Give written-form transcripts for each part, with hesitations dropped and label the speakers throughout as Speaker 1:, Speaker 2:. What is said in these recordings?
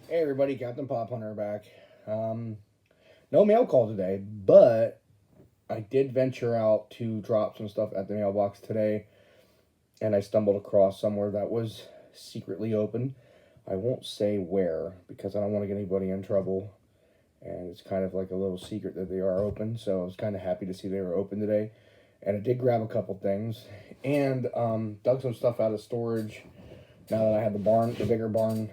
Speaker 1: Hey everybody, Captain Pop Hunter back. Um, no mail call today, but I did venture out to drop some stuff at the mailbox today, and I stumbled across somewhere that was secretly open. I won't say where because I don't want to get anybody in trouble, and it's kind of like a little secret that they are open. So I was kind of happy to see they were open today, and I did grab a couple things and dug some stuff out of storage. Now that I have the barn, the bigger barn,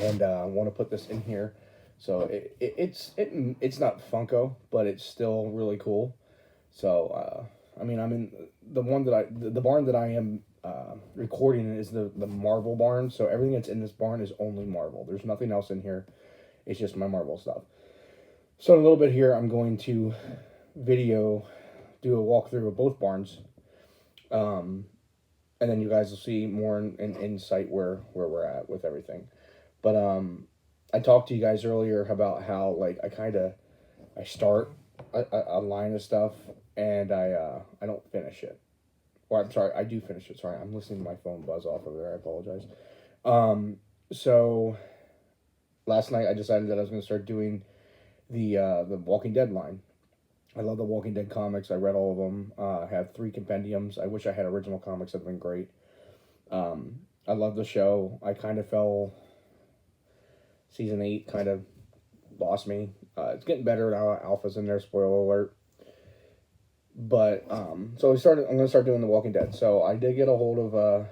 Speaker 1: and want to put this in here. So it's not Funko, but it's still really cool. So I mean, I'm in the one that the barn that I am recording in is the Marvel barn. So everything that's in this barn is only Marvel. There's nothing else in here. It's just my Marvel stuff. So in a little bit here, I'm going to video do a walkthrough of both barns, um, and then you guys will see more in insight where we're at with everything. But I talked to you guys earlier about how like I start a line of stuff and I don't finish it. Or I'm sorry, I do finish it. Sorry, I'm listening to my phone buzz off over there. I apologize. Um, so last night I decided that I was going to start doing the Walking Dead line. I love the Walking Dead comics. I read all of them. I have 3 compendiums. I wish I had original comics. That'd been great. I love the show. I kind of fell season 8 kind of lost me. It's getting better now. Alpha's in there. Spoiler alert. But so we started. I'm gonna start doing The Walking Dead. So I did get a hold of a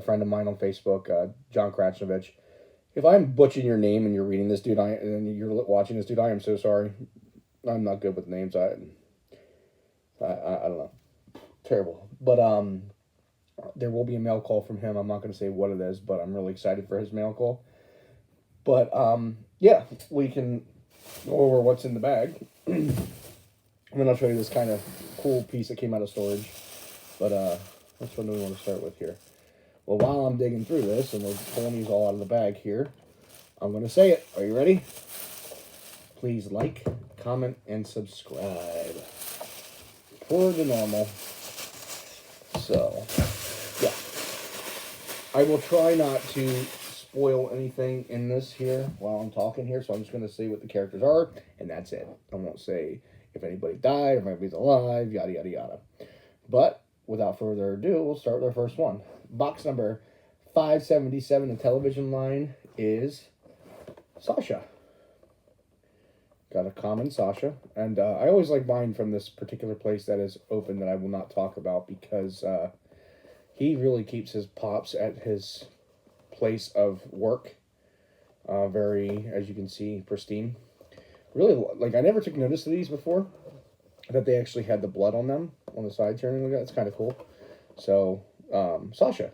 Speaker 1: friend of mine on Facebook, John Krachnovich. If I'm butchering your name and you're reading this, dude, and you're watching this, dude, I am so sorry. I'm not good with names. I don't know. Terrible. But there will be a mail call from him. I'm not gonna say what it is, but I'm really excited for his mail call. But yeah, we can go over what's in the bag. And then I'll show you this kind of cool piece that came out of storage. But which one do we want to start with here? Well, while I'm digging through this and we're pulling these all out of the bag here, I'm going to say it. Are you ready? Please like, comment, and subscribe. For the normal. So, yeah. I will try not to spoil anything in this here while I'm talking here, so I'm just going to say what the characters are, and that's it. I won't say if anybody died, if anybody's alive, yada, yada, yada. But without further ado, we'll start with our first one. Box number 577, the television line is Sasha. Got a common Sasha. And I always like buying from this particular place that is open that I will not talk about because he really keeps his pops at his place of work very, as you can see, pristine. Really, like, I never took notice of these before, that they actually had the blood on them, on the sides here, and look at that. It's kind of cool. So, Sasha.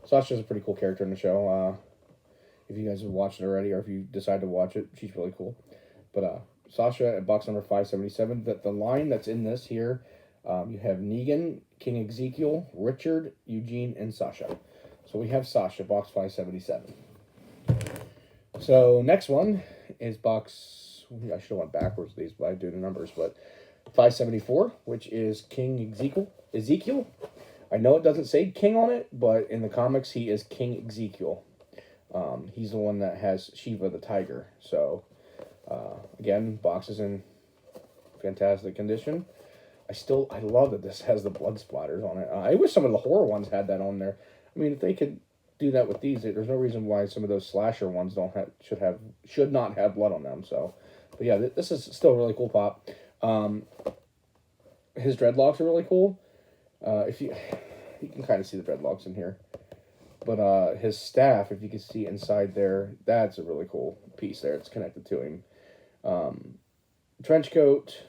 Speaker 1: Sasha's a pretty cool character in the show. If you guys have watched it already, or if you decide to watch it, she's really cool. But Sasha at box number 577, the line that's in this here, you have Negan, King Ezekiel, Richard, Eugene, and Sasha. So we have Sasha, box 577. So next one is box, I should have went backwards these by doing the numbers, but 574, which is King Ezekiel. I know it doesn't say King on it, but in the comics he is King Ezekiel. He's the one that has Shiva the tiger. So again, box is in fantastic condition. I love that this has the blood splatters on it. I wish some of the horror ones had that on there. I mean, if they could do that with these, there's no reason why some of those slasher ones should not have blood on them. So, but yeah, this is still a really cool pop. His dreadlocks are really cool. If you can kind of see the dreadlocks in here, but his staff, if you can see inside there, that's a really cool piece there. It's connected to him. Trench coat.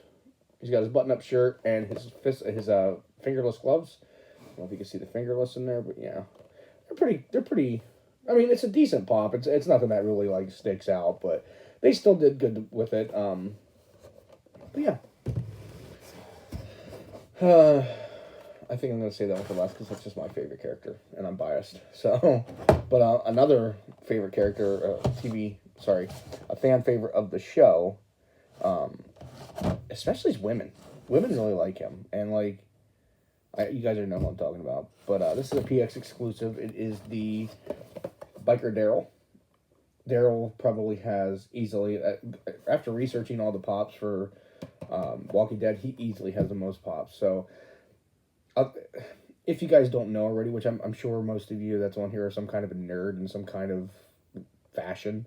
Speaker 1: He's got his button-up shirt and his fingerless gloves. I don't know if you can see the fingerless in there, but yeah, they're pretty. I mean, it's a decent pop. It's nothing that really like sticks out, but they still did good with it. But yeah, I think I'm gonna say that one for last because that's just my favorite character, and I'm biased. So, but another favorite character, a fan favorite of the show, especially is women. Women really like him, and like, you guys already know what I'm talking about. But this is a PX exclusive. It is the Biker Daryl. Daryl probably has easily, after researching all the pops for Walking Dead, he easily has the most pops. So, uh, if you guys don't know already, which I'm sure most of you that's on here are some kind of a nerd in some kind of fashion,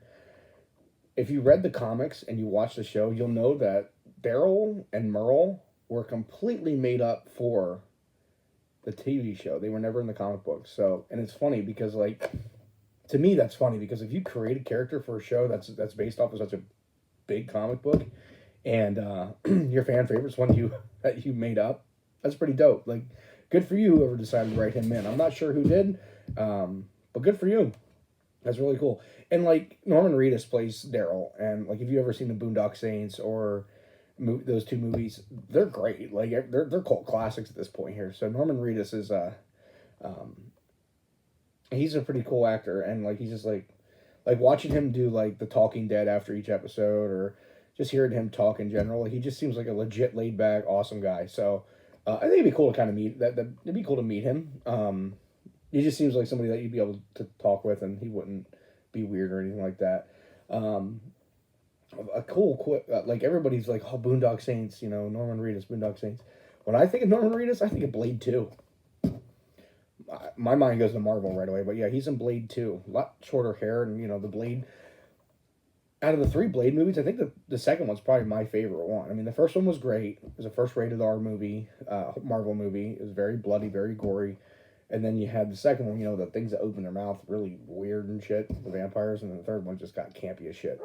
Speaker 1: if you read the comics and you watch the show, you'll know that Daryl and Merle were completely made up for the TV show. They were never in the comic books. So, and it's funny because, like, to me, that's funny because if you create a character for a show that's based off of such a big comic book, and your fan favorite's one that you made up, that's pretty dope. Like, good for you whoever decided to write him in. I'm not sure who did, but good for you. That's really cool. And like Norman Reedus plays Daryl, and like if you ever seen the Boondock Saints or those two movies, they're great. Like they're cult classics at this point here. So Norman Reedus is um, he's a pretty cool actor, and like he's just like watching him do like the Talking Dead after each episode, or just hearing him talk in general. Like, he just seems like a legit laid back, awesome guy. So I think it'd be cool to kind of meet that. It'd be cool to meet him. He just seems like somebody that you'd be able to talk with, and he wouldn't be weird or anything like that. Um, a cool, like everybody's like, oh, Boondock Saints, Norman Reedus, Boondock Saints. When I think of Norman Reedus, I think of Blade 2. My mind goes to Marvel right away, but yeah, he's in Blade 2. A lot shorter hair, and the Blade. Out of the 3 Blade movies, I think the second one's probably my favorite one. I mean, the first one was great. It was a first rated R movie, Marvel movie. It was very bloody, very gory. And then you had the second one, the things that open their mouth really weird and shit, the vampires. And then the third one just got campy as shit.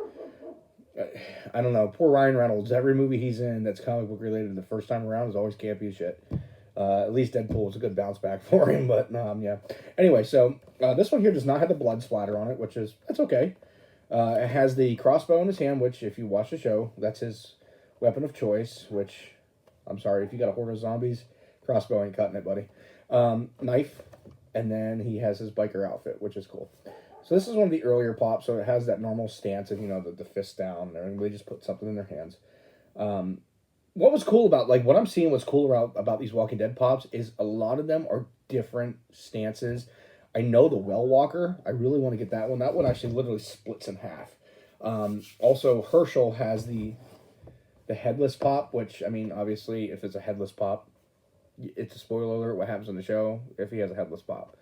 Speaker 1: I don't know. Poor Ryan Reynolds. Every movie he's in that's comic book related the first time around is always campy as shit. At least Deadpool was a good bounce back for him. But, yeah. Anyway, so this one here does not have the blood splatter on it, that's okay. It has the crossbow in his hand, which, if you watch the show, that's his weapon of choice, which, I'm sorry, if you got a horde of zombies, crossbow ain't cutting it, buddy. Knife, and then he has his biker outfit, which is cool. So this is one of the earlier pops, so it has that normal stance of, the fist down there, and they just put something in their hands. What was cool about, like, what I'm seeing what's cool about these Walking Dead pops is a lot of them are different stances. I know the Well Walker. I really want to get that one. That one actually literally splits in half. Also, Herschel has the headless pop, which, I mean, obviously, if it's a headless pop, it's a spoiler alert what happens in the show if he has a headless pop.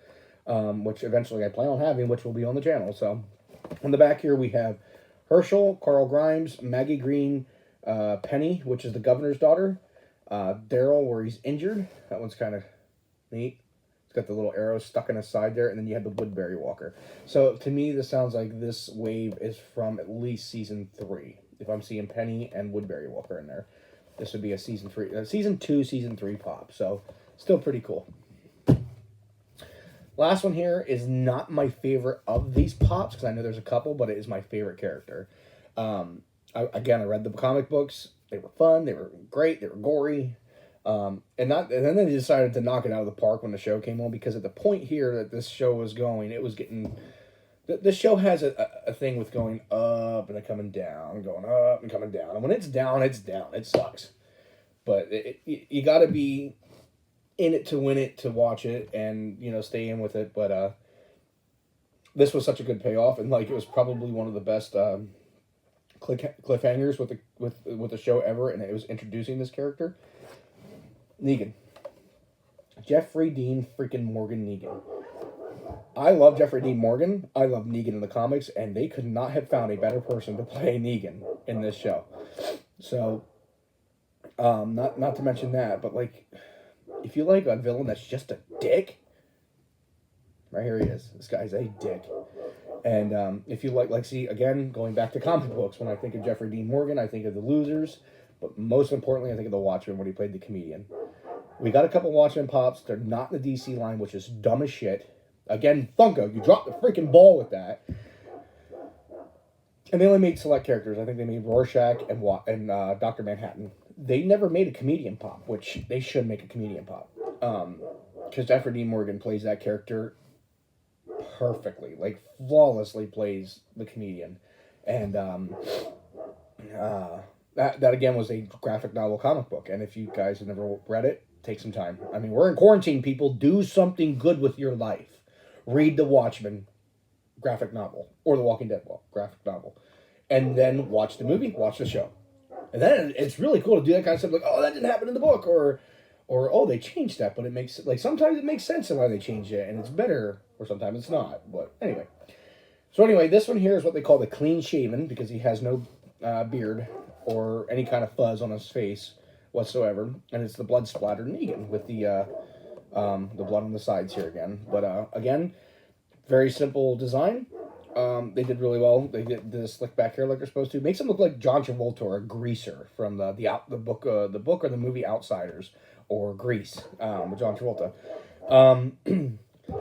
Speaker 1: Which eventually I plan on having, which will be on the channel. So, on the back here, we have Herschel, Carl Grimes, Maggie Green, Penny, which is the governor's daughter, Daryl, where he's injured. That one's kind of neat. Got the little arrow stuck in his side there, and then you have the Woodbury Walker. So to me, this sounds like this wave is from at least season 3. If I'm seeing Penny and Woodbury Walker in there, this would be a season 2, season 3 pop. So still pretty cool. Last one here is not my favorite of these pops because I know there's a couple, but it is my favorite character. I read the comic books. They were fun. They were great. They were gory. And then they decided to knock it out of the park when the show came on, because at the point here that this show was going, it was getting, the show has a thing with going up and coming down, going up and coming down. And when it's down, it's down. It sucks. But you got to be in it to win it, to watch it, and, stay in with it. But this was such a good payoff, and like it was probably one of the best cliffhangers with the show ever, and it was introducing this character. Negan. Jeffrey Dean freaking Morgan Negan. I love Jeffrey Dean Morgan. I love Negan in the comics, and they could not have found a better person to play Negan in this show. So, not to mention that, but like, if you like a villain that's just a dick, right here he is. This guy's a dick. And if you like, see, again, going back to comic books, when I think of Jeffrey Dean Morgan, I think of The Losers, but most importantly, I think of The Watchmen when he played the comedian. We got a couple Watchmen pops. They're not in the DC line, which is dumb as shit. Again, Funko, you dropped the freaking ball with that. And they only made select characters. I think they made Rorschach and Dr. Manhattan. They never made a comedian pop, which they should make a comedian pop. Because Jeffrey Dean Morgan plays that character perfectly, like flawlessly plays the comedian. And that again was a graphic novel comic book. And if you guys have never read it, take some time. I mean, we're in quarantine, people. Do something good with your life. Read The Watchmen. graphic novel, or the Walking Dead graphic novel, and then watch the movie, watch the show. And then it's really cool to do that kind of stuff, like, oh, that didn't happen in the book, or oh, they changed that, but it makes, like, sometimes it makes sense of why they changed it, and it's better, or sometimes it's not, but anyway. So anyway, this one here is what they call the clean shaven, because he has no beard or any kind of fuzz on his face whatsoever, and it's the blood splattered Negan with the blood on the sides here again. But again, very simple design. They did really well. They did this slick back hair like they're supposed to. Makes him look like John Travolta or Greaser from the book or the movie Outsiders, or Grease with John Travolta.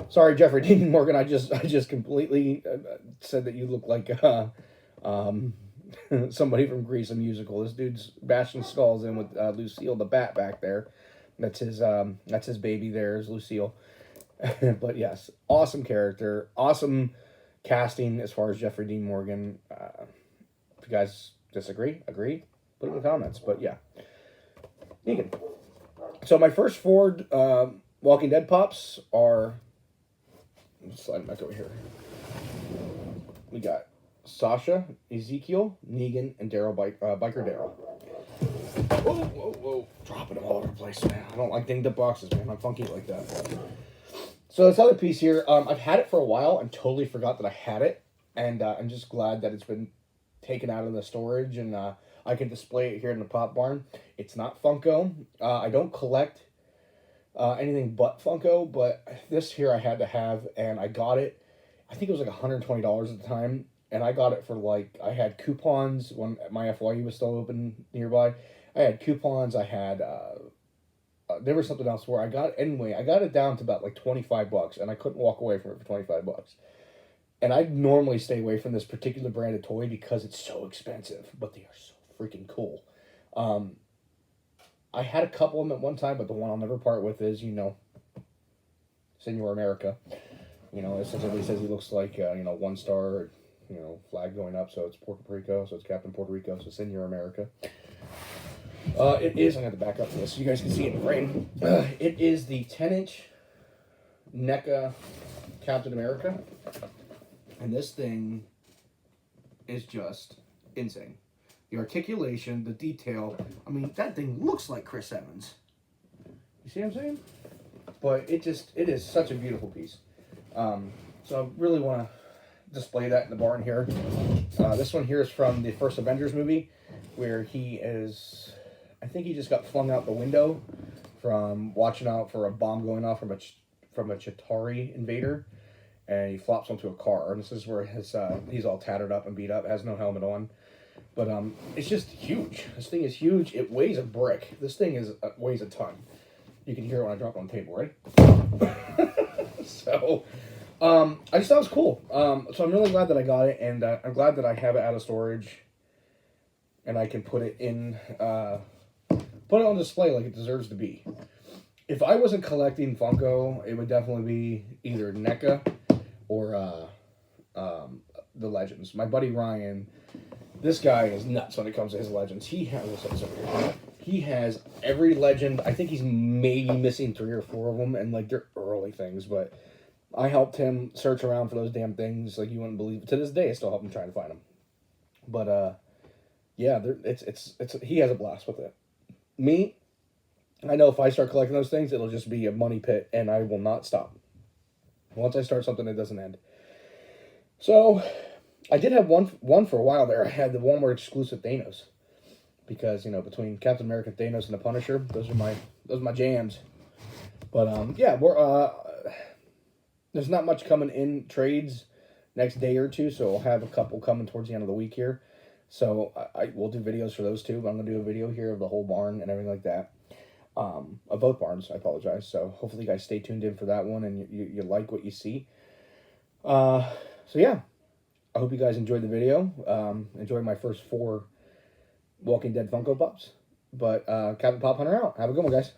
Speaker 1: Sorry, Jeffrey Dean Morgan. I just completely said that you look like somebody from Grease, a musical. This dude's bashing skulls in with Lucille the Bat back there. That's his baby. There is Lucille. But yes, awesome character, awesome casting as far as Jeffrey Dean Morgan. If you guys disagree, agree, put it in the comments. But yeah, Negan. So my first 4 Walking Dead pops are. Let's slide back over here. We got Sasha, Ezekiel, Negan, and Daryl, Biker Daryl. Whoa. Dropping them all over the place, man. I don't like dinged up boxes, man. I'm funky like that. So this other piece here, I've had it for a while and totally forgot that I had it. And I'm just glad that it's been taken out of the storage and I can display it here in the Pop Barn. It's not Funko. I don't collect anything but Funko, but this here I had to have, and I got it. I think it was like $120 at the time, and I got it for like, I had coupons when my FYE was still open nearby. I had coupons. I had there was something else where I got it down to about like $25, and I couldn't walk away from it for $25. And I normally stay away from this particular brand of toy because it's so expensive, but they are so freaking cool. I had a couple of them at one time, but the one I'll never part with is, Senor America. Essentially says he looks like, 1 star, flag going up, so it's Puerto Rico, so it's Captain Puerto Rico, so Senor America. It is, I'm going to back up to this so you guys can see it in the frame. It is the 10-inch NECA Captain America, and this thing is just insane. The articulation, the detail. I mean, that thing looks like Chris Evans. You see what I'm saying? But it is such a beautiful piece. So I really want to display that in the barn here. This one here is from the first Avengers movie, where he is, I think he just got flung out the window from watching out for a bomb going off from a Chitauri invader, and he flops onto a car. And this is where he's all tattered up and beat up, has no helmet on. But it's just huge. This thing is huge. It weighs a brick. This thing weighs a ton. You can hear it when I drop it on the table, right? So, I just thought it was cool. So I'm really glad that I got it, and I'm glad that I have it out of storage, and I can put it on display like it deserves to be. If I wasn't collecting Funko, it would definitely be either NECA or the Legends. My buddy Ryan. This guy is nuts when it comes to his legends. He has every legend. I think he's maybe missing 3 or 4 of them, and like they're early things. But I helped him search around for those damn things, like you wouldn't believe. To this day, I still help him trying to find them. But yeah, it's he has a blast with it. Me, I know if I start collecting those things, it'll just be a money pit, and I will not stop. Once I start something, it doesn't end. So. I did have one for a while there. I had the Walmart exclusive Thanos, because between Captain America, Thanos, and the Punisher, those are my jams. But yeah, there's not much coming in trades next day or two, so I'll have a couple coming towards the end of the week here. So I will do videos for those too. But I'm gonna do a video here of the whole barn and everything like that. Of both barns. I apologize. So hopefully you guys stay tuned in for that one, and you like what you see. So yeah. I hope you guys enjoyed the video. Enjoyed my first 4 Walking Dead Funko Pops. But Captain Pop Hunter out. Have a good one, guys.